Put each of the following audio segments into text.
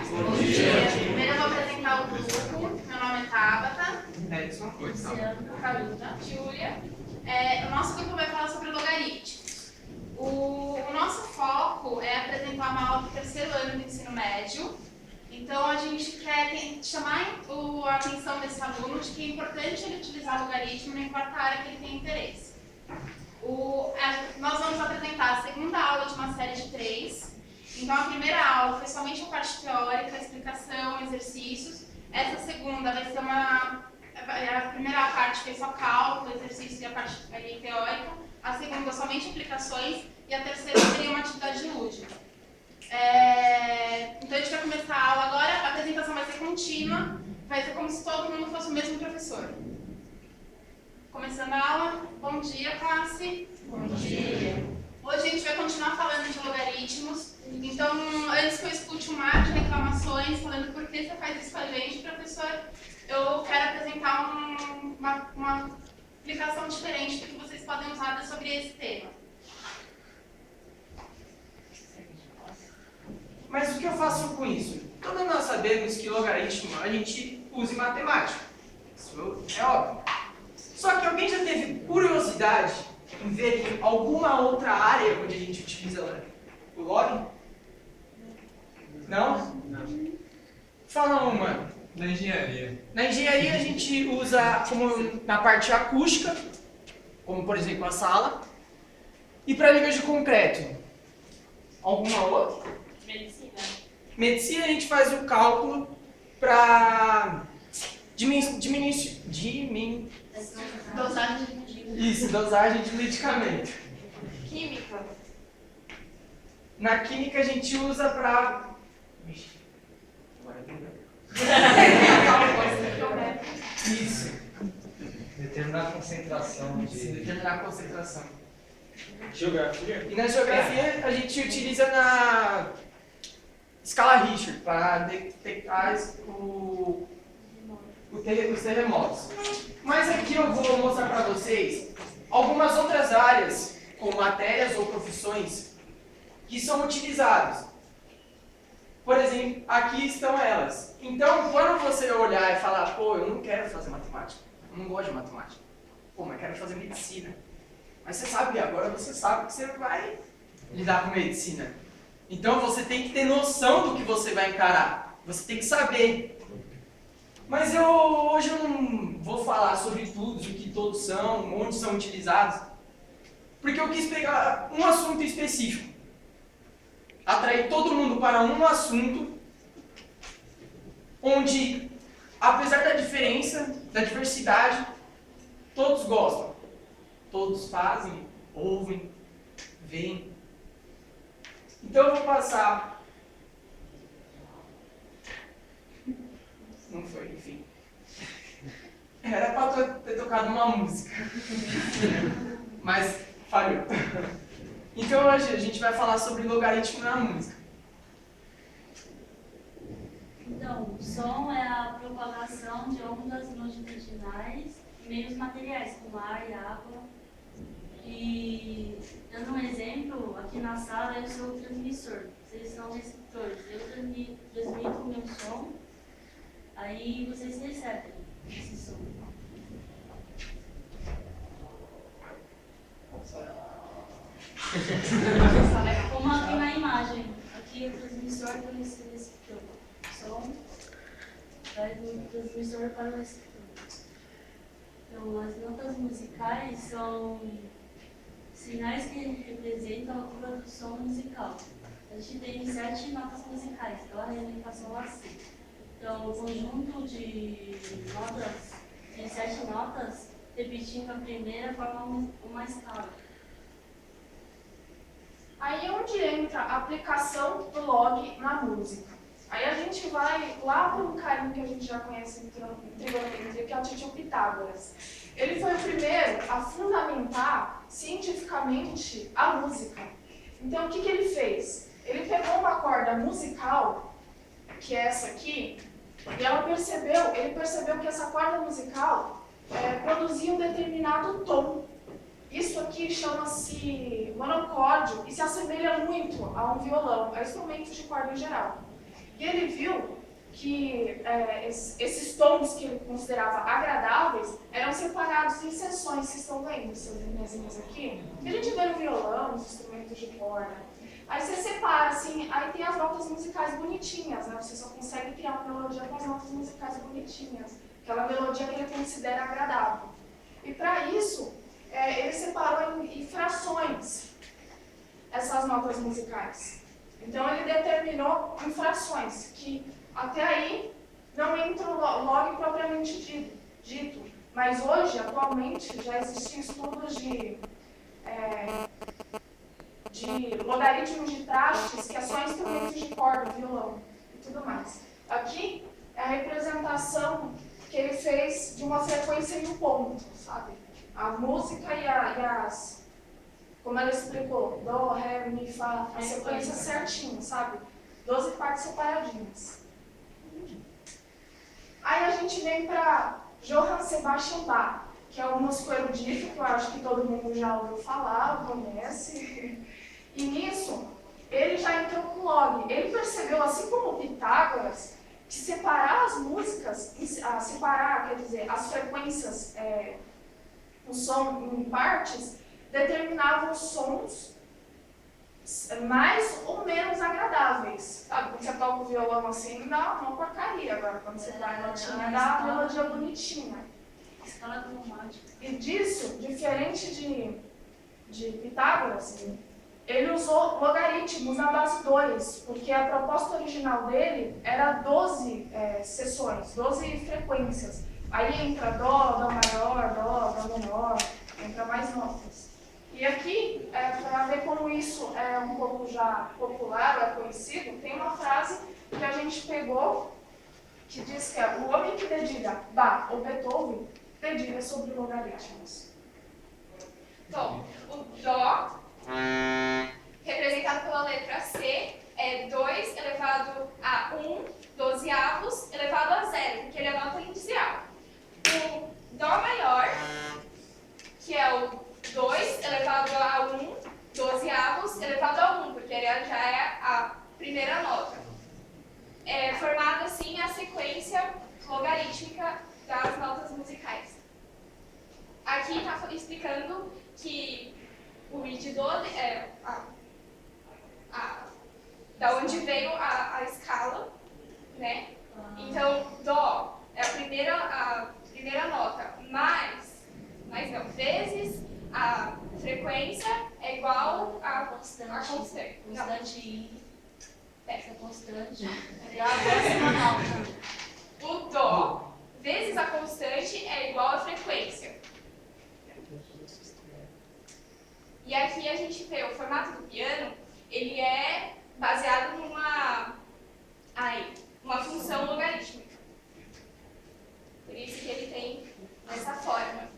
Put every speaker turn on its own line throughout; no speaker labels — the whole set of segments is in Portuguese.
Bom dia. Primeiro eu vou apresentar o grupo. Meu nome é Tabata.
Edson.
Caruta. Júlia. O nosso grupo vai falar sobre logaritmos. O nosso foco é apresentar uma aula do terceiro ano do ensino médio. Então a gente quer chamar a atenção desse aluno de que é importante ele utilizar logaritmo, não importa a área que ele tem interesse. Nós vamos apresentar a segunda aula de uma série de 3. Então a primeira aula foi somente a parte teórica, a explicação, exercícios. Essa segunda vai ser a primeira parte foi só cálculo, exercício e a parte teórica. A segunda somente aplicações e a terceira seria uma atividade lúdica. Então a gente vai começar a aula agora, a apresentação vai ser contínua, vai ser como se todo mundo fosse o mesmo professor. Começando a aula, bom dia, classe.
Bom dia.
Hoje a gente vai continuar falando de logaritmos. Então, antes que eu escute um mar de reclamações falando por que você faz isso com a gente, professor, eu quero apresentar uma explicação diferente do que vocês podem usar sobre esse tema.
Mas o que eu faço com isso? Todos nós sabemos que logaritmo a gente usa em matemática. Isso é óbvio. Só que alguém já teve curiosidade em ver em alguma outra área onde a gente utiliza o log? Não?
Não.
Fala uma.
Na engenharia.
Na engenharia a gente usa como na parte acústica, como por exemplo a sala, e para ligas de concreto. Alguma outra?
Medicina.
Medicina a gente faz o cálculo para
Dosagem de medicina.
Isso, dosagem de medicamento.
Química.
Na química a gente usa para... Isso.
Determinar a concentração
Determinar a concentração.
Geografia?
E na geografia a gente utiliza na escala Richter para detectar os terremotos. Mas aqui eu vou mostrar para vocês algumas outras áreas, como matérias ou profissões, que são utilizadas. Por exemplo, aqui estão elas. Então, quando você olhar e falar, pô, eu não quero fazer matemática, eu não gosto de matemática, pô, mas quero fazer medicina. Mas você sabe, agora você sabe que você vai lidar com medicina. Então, você tem que ter noção do que você vai encarar. Você tem que saber. Mas hoje eu não vou falar sobre tudo, o que todos são, onde são utilizados, porque eu quis pegar um assunto específico, atrair todo mundo para um assunto onde, apesar da diferença, da diversidade, todos gostam, todos fazem, ouvem, veem. Então eu vou passar... Não foi, enfim. Era para ter tocado uma música, mas falhou. Então hoje a gente vai falar sobre logaritmo na música.
Então, o som é a propagação de ondas longitudinais em meios materiais, como ar e água. E, dando um exemplo, aqui na sala eu sou o transmissor, vocês são receptores. Eu transmito o meu som, aí vocês recebem esse som. Como aqui na imagem, aqui o transmissor para o receptor. O som vai do transmissor para o receptor. Então, as notas musicais são sinais que representam a altura do som musical. A gente tem 7 notas musicais, Dó, Ré, Mi, Fá, Sol, Lá, Si. Então, o conjunto de notas tem 7 notas, repetindo a primeira, forma uma escala.
Aí é onde entra a aplicação do log na música. Aí a gente vai lá para um carinho que a gente já conhece em trigonometria, que é o tio Pitágoras. Ele foi o primeiro a fundamentar cientificamente a música. Então o que ele fez? Ele pegou uma corda musical, que é essa aqui, e ele percebeu que essa corda musical produzia um determinado tom. Isso aqui chama-se monocórdio e se assemelha muito a um violão, a instrumentos de corda em geral. E ele viu que esses tons que ele considerava agradáveis eram separados em seções. Vocês estão vendo essas linhazinhas aqui? Que a gente vê no violão, nos instrumentos de corda. Aí você separa, assim, aí tem as notas musicais bonitinhas, né? Você só consegue criar uma melodia com as notas musicais bonitinhas. Aquela melodia que ele considera agradável. E para isso, ele separou em frações essas notas musicais. Então ele determinou em frações, que até aí não entra o log propriamente dito. Mas hoje, atualmente, já existem estudos de logaritmos de trastes, que é só instrumentos de corda, violão e tudo mais. Aqui é a representação que ele fez de uma frequência em um ponto, sabe? A música e as... Como ela explicou, dó, ré, mi, fá, a sequência certinha, sabe? 12 partes separadinhas. Aí a gente vem para Johann Sebastian Bach, que é um músico erudito, que eu acho que todo mundo já ouviu falar, conhece. E nisso, ele já entrou com o log. Ele percebeu, assim como Pitágoras, que separar as músicas, separar, quer dizer, as frequências, o som em partes, determinava os sons mais ou menos agradáveis. Sabe, quando você toca o violão assim, dá uma porcaria. Agora, quando você dá a notinha, dá uma melodia bonitinha.
Escala cromática.
E disso, diferente de Pitágoras, ele usou logaritmos na base 2, porque a proposta original dele era 12 seções, 12 frequências. Aí entra dó, dó maior, dó menor, entra mais notas. E aqui, para ver como isso é um pouco já popular, é conhecido, tem uma frase que a gente pegou, que diz que o homem que dedilha Bach ou Beethoven, dedilha sobre logaritmos.
Então, o dó, representado pela letra C, é 2 elevado a 1 dozeavos elevado a 0, porque ele é nota indicial. O dó maior, que é o 2 elevado a 1 dozeavos elevado a 1, porque ele já é a primeira nota. É formado assim a sequência logarítmica das notas musicais. Aqui está explicando que o Mi de Dó da onde veio a escala, né? Então, Dó é a primeira nota, vezes a frequência é igual a constante.
Constante I. Essa constante.
É a décima nota.
O Dó vezes a constante é igual a frequência. E aqui a gente vê o formato do piano, ele é baseado numa função logarítmica. Por isso que ele tem essa forma.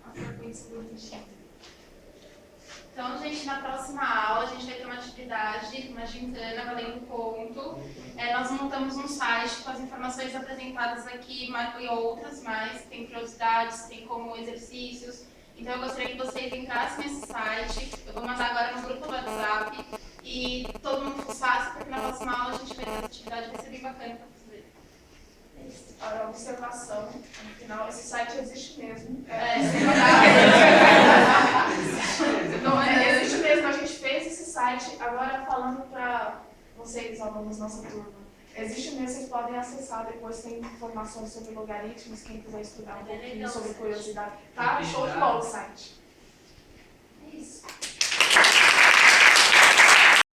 A frequência bonitinha.
Então, gente, na próxima aula a gente vai ter uma atividade, uma gincana valendo ponto. Nós montamos um site com as informações apresentadas aqui e outras mais. Tem curiosidades, tem como exercícios. Então, eu gostaria que vocês entrassem nesse site. Eu vou mandar agora no grupo do WhatsApp. E todo mundo fuçasse, porque na próxima aula a gente vai ter essa atividade, vai ser bem bacana para fazer.
Para observação, no final, esse site existe mesmo. Existe mesmo, a gente fez esse site. Agora, falando para vocês, alunos da nossa turma, existe mesmo, vocês podem acessar depois, tem informações sobre logaritmos, quem quiser estudar um pouquinho sobre curiosidade. Tá? Show de bola o site.